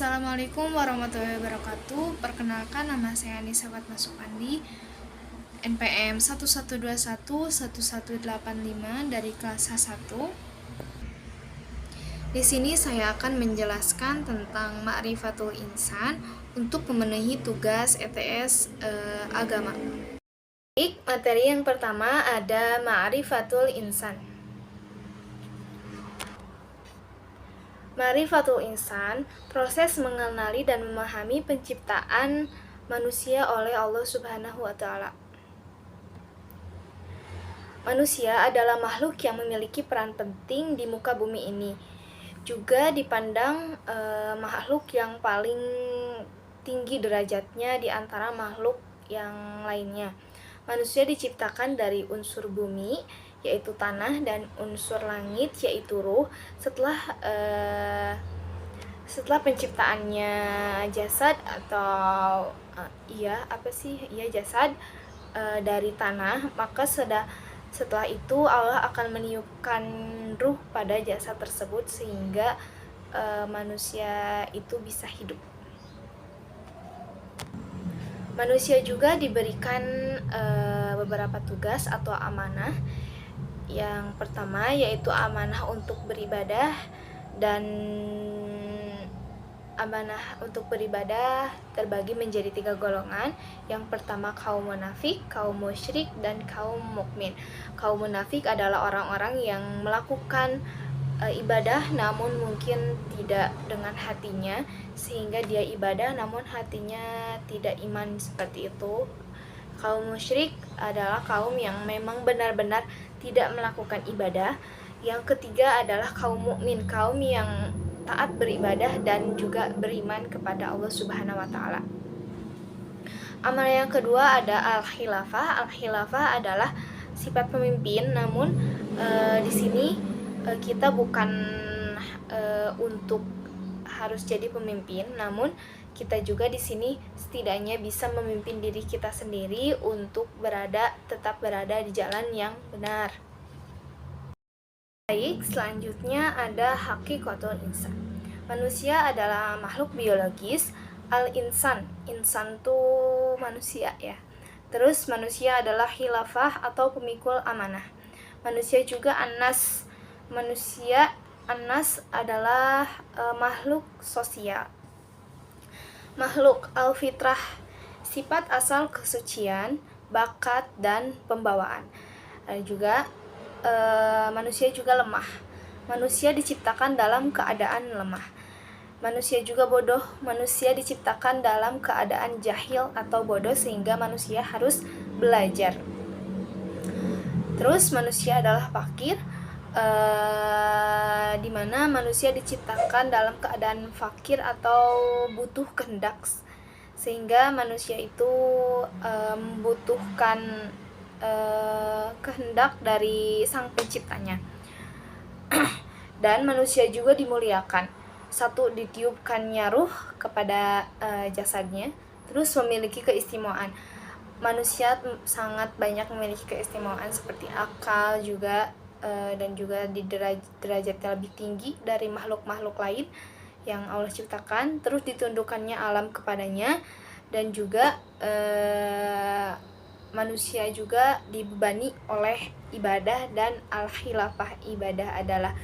Assalamualaikum warahmatullahi wabarakatuh. Perkenalkan, nama saya Anissa Fatma Supandi, NPM 11211185 dari kelas H1. Di sini saya akan menjelaskan tentang Ma'rifatul Insan untuk memenuhi tugas ETS agama. Baik, materi yang pertama ada Ma'rifatul Insan. Ma'rifatul Insan, proses mengenali dan memahami penciptaan manusia oleh Allah Subhanahu wa Ta'ala. Manusia adalah makhluk yang memiliki peran penting di muka bumi ini. Juga dipandang makhluk yang paling tinggi derajatnya di antara makhluk yang lainnya. Manusia diciptakan dari unsur bumi, yaitu tanah, dan unsur langit, yaitu ruh. Setelah penciptaannya jasad atau jasad dari tanah, maka setelah itu Allah akan meniupkan ruh pada jasad tersebut sehingga manusia itu bisa hidup. Manusia juga diberikan beberapa tugas atau amanah. Yang pertama yaitu amanah untuk beribadah, dan amanah untuk beribadah terbagi menjadi 3 golongan. Yang pertama kaum munafik, kaum musyrik, dan kaum mukmin. Kaum munafik adalah orang-orang yang melakukan ibadah namun mungkin tidak dengan hatinya, sehingga dia ibadah namun hatinya tidak iman, seperti itu. Kaum musyrik adalah kaum yang memang benar-benar tidak melakukan ibadah. Yang ketiga adalah kaum mukmin, kaum yang taat beribadah dan juga beriman kepada Allah Subhanahu wa Ta'ala. Amanah yang kedua ada al-khilafah. Al-khilafah adalah sifat pemimpin, namun di sini kita bukan untuk harus jadi pemimpin, namun kita juga di sini setidaknya bisa memimpin diri kita sendiri untuk tetap berada di jalan yang benar. Baik, selanjutnya ada hakikatul insan. Manusia adalah makhluk biologis. Al-insan, insan tuh manusia ya. Terus manusia adalah khilafah atau pemikul amanah. Manusia juga anas. Anas adalah makhluk sosial. Makhluk al-fitrah, sifat asal kesucian, bakat, dan pembawaan. Ada juga manusia juga lemah. Manusia diciptakan dalam keadaan lemah. Manusia juga bodoh. Manusia diciptakan dalam keadaan jahil atau bodoh sehingga manusia harus belajar. Terus manusia adalah fakir, di mana manusia diciptakan dalam keadaan fakir atau butuh kehendak, sehingga manusia itu membutuhkan kehendak dari sang penciptanya. Dan manusia juga dimuliakan. Satu, ditiupkannya ruh kepada jasadnya. Terus memiliki keistimewaan. Manusia sangat banyak memiliki keistimewaan seperti akal juga, dan juga di derajat yang lebih tinggi dari makhluk-makhluk lain yang Allah ciptakan. Terus ditundukkannya alam kepadanya, dan juga manusia juga dibebani oleh ibadah, dan al-khilafah, ibadah adalah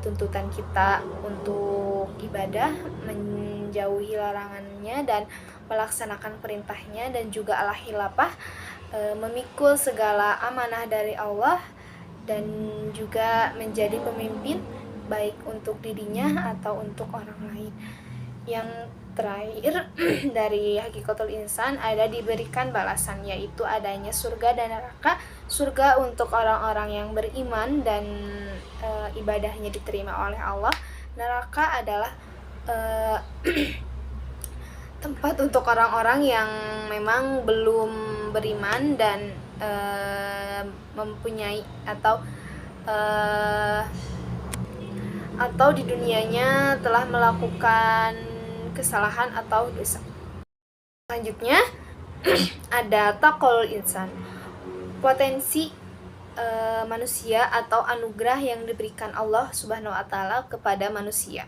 tuntutan kita untuk ibadah, menjauhi larangannya dan melaksanakan perintahnya, dan juga al-khilafah memikul segala amanah dari Allah dan juga menjadi pemimpin baik untuk dirinya atau untuk orang lain. Yang terakhir dari hakikatul insan ada diberikan balasan, yaitu adanya surga dan neraka. Surga untuk orang-orang yang beriman dan ibadahnya diterima oleh Allah. Neraka adalah tempat untuk orang-orang yang memang belum beriman dan mempunyai atau di dunianya telah melakukan kesalahan atau dosa. Selanjutnya ada taqwal insan, potensi manusia atau anugerah yang diberikan Allah Subhanahu wa Ta'ala kepada manusia.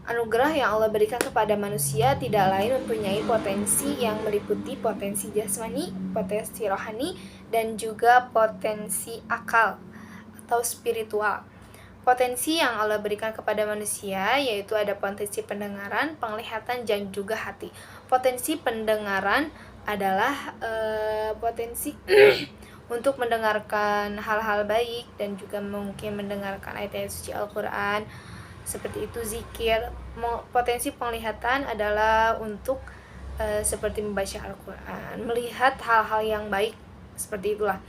Anugerah yang Allah berikan kepada manusia tidak lain mempunyai potensi yang meliputi potensi jasmani, potensi rohani, dan juga potensi akal atau spiritual. Potensi yang Allah berikan kepada manusia yaitu ada potensi pendengaran, penglihatan, dan juga hati. Potensi pendengaran adalah potensi untuk mendengarkan hal-hal baik dan juga mungkin mendengarkan ayat-ayat suci Al-Quran, seperti itu zikir. Potensi penglihatan adalah untuk seperti membaca Al-Quran, melihat hal-hal yang baik, seperti itulah.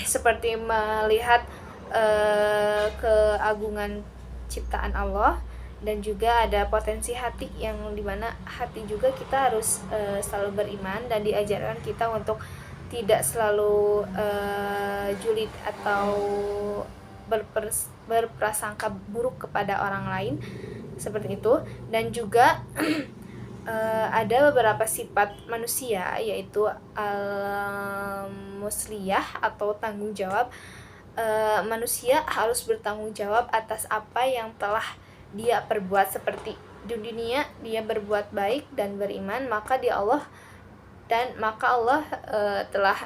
Seperti melihat keagungan ciptaan Allah. Dan juga ada potensi hati, yang dimana hati juga kita harus selalu beriman dan diajarkan kita untuk tidak selalu julid atau berprasangka buruk kepada orang lain, seperti itu. Dan juga ada beberapa sifat manusia, yaitu al-musliyah atau tanggung jawab. Manusia harus bertanggung jawab atas apa yang telah dia perbuat, seperti di dunia dia berbuat baik dan beriman, maka Allah telah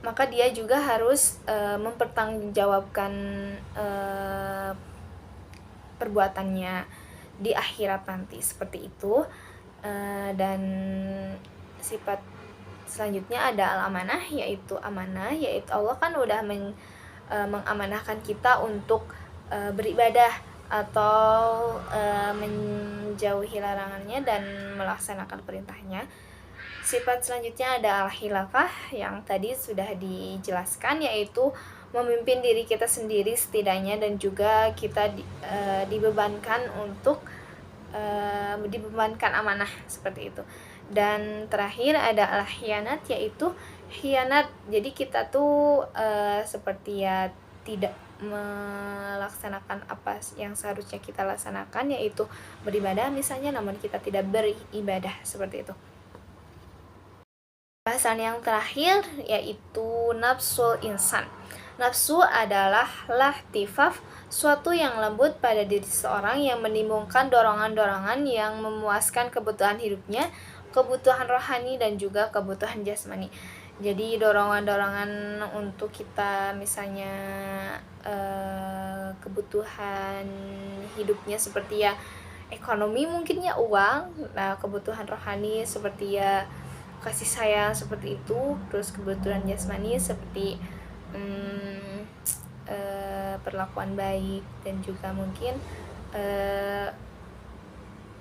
maka dia juga harus mempertanggungjawabkan perbuatannya di akhirat nanti, seperti itu. Dan sifat selanjutnya ada al-amanah, yaitu amanah, yaitu Allah kan udah mengamanahkan kita untuk beribadah atau menjauhi larangannya dan melaksanakan perintahnya. Sifat selanjutnya ada al-khilafah, yang tadi sudah dijelaskan, yaitu memimpin diri kita sendiri setidaknya, dan juga kita dibebankan untuk dibebankan amanah, seperti itu. Dan terakhir ada al-khianat, yaitu khianat. Jadi kita tuh seperti ya tidak melaksanakan apa yang seharusnya kita laksanakan, yaitu beribadah misalnya, namun kita tidak beribadah, seperti itu. Bahasan yang terakhir yaitu nafsul insan. Nafsu adalah lahtifaf, suatu yang lembut pada diri seseorang yang menimbulkan dorongan-dorongan yang memuaskan kebutuhan hidupnya, kebutuhan rohani, dan juga kebutuhan jasmani. Jadi dorongan-dorongan untuk kita misalnya kebutuhan hidupnya seperti ya ekonomi, mungkin ya uang. Nah, kebutuhan rohani seperti ya kasih sayang, seperti itu. Terus kebutuhan jasmani seperti perlakuan baik, dan juga mungkin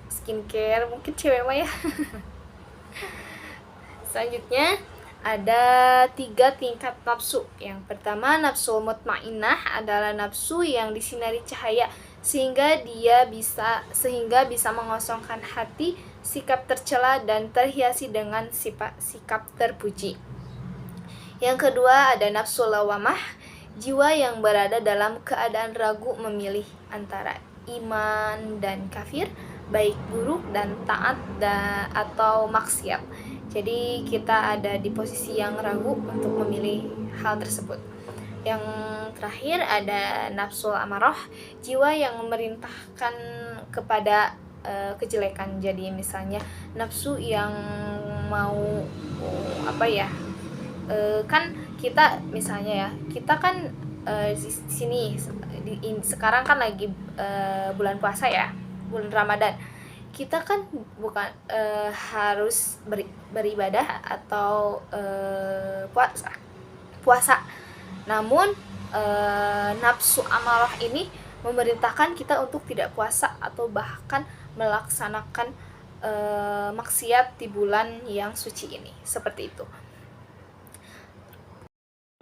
skincare, mungkin cewek mah ya. Selanjutnya ada 3 tingkat nafsu. Yang pertama, nafsu mutmainnah adalah nafsu yang disinari cahaya sehingga bisa mengosongkan hati, sikap tercela dan terhiasi dengan sikap terpuji. Yang kedua ada nafsu lawamah, jiwa yang berada dalam keadaan ragu memilih antara iman dan kafir, baik buruk dan taat atau maksiat. Jadi kita ada di posisi yang ragu untuk memilih hal tersebut. Yang terakhir ada nafsul amarah, jiwa yang memerintahkan kepada kejelekan. Jadi misalnya nafsu yang mau kan kita misalnya ya, kita kan di sini sekarang kan lagi bulan puasa ya, bulan Ramadan. Kita kan bukan harus beribadah atau puasa. Namun nafsu amarah ini memerintahkan kita untuk tidak puasa atau bahkan melaksanakan maksiat di bulan yang suci ini, seperti itu.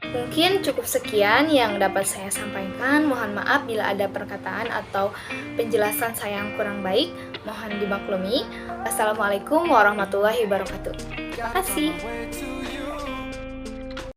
Mungkin cukup sekian yang dapat saya sampaikan. Mohon maaf bila ada perkataan atau penjelasan saya yang kurang baik. Mohon dimaklumi. Assalamualaikum warahmatullahi wabarakatuh. Terima kasih.